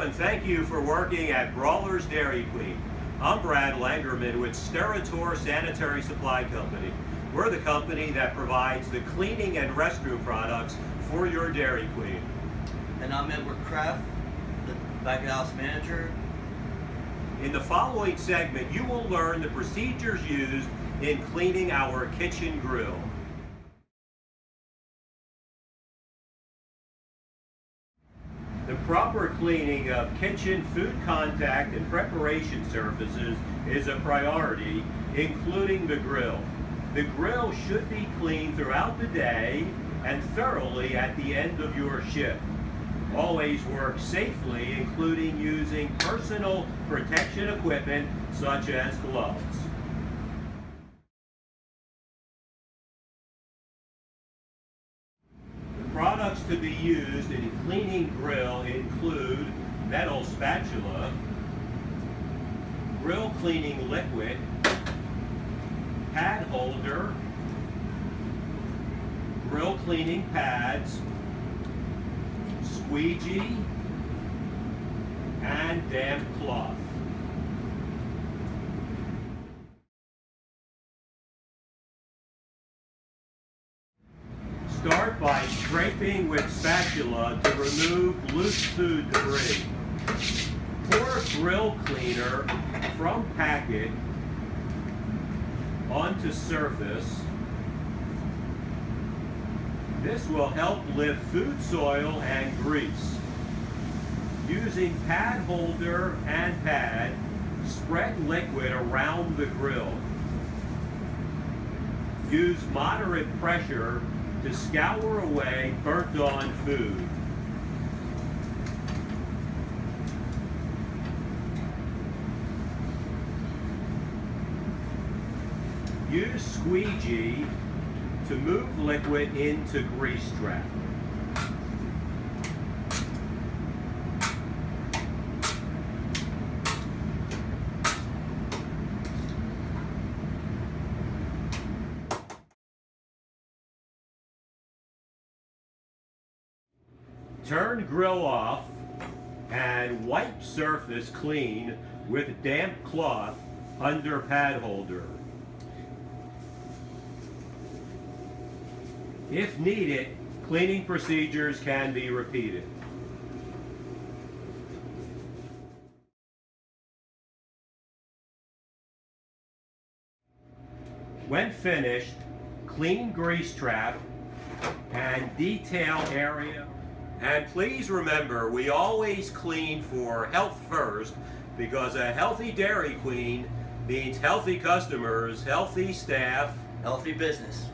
and thank you for working at Braughler's Dairy Queen. I'm Brad Langerman with Steritor Sanitary Supply Company. We're the company that provides the cleaning and restroom products for your Dairy Queen. And I'm Edward Kraft, the back of house manager. In the following segment, you will learn the procedures used in cleaning our kitchen grill. The proper cleaning of kitchen food contact and preparation surfaces is a priority, including the grill. The grill should be cleaned throughout the day and thoroughly at the end of your shift. Always work safely, including using personal protection equipment such as gloves. Products to be used in a cleaning grill include metal spatula, grill cleaning liquid, pad holder, grill cleaning pads, squeegee, and damp cloth. Start by scraping with spatula to remove loose food debris. Pour grill cleaner from packet onto surface. This will help lift food soil and grease. Using pad holder and pad, spread liquid around the grill. Use moderate pressure to scour away burnt-on food. Use squeegee to move liquid into grease trap. Turn grill off and wipe surface clean with damp cloth under pad holder. If needed, cleaning procedures can be repeated. When finished, clean grease trap and detail area. And please remember, we always clean for health first, because a healthy Dairy Queen means healthy customers, healthy staff, Healthy business.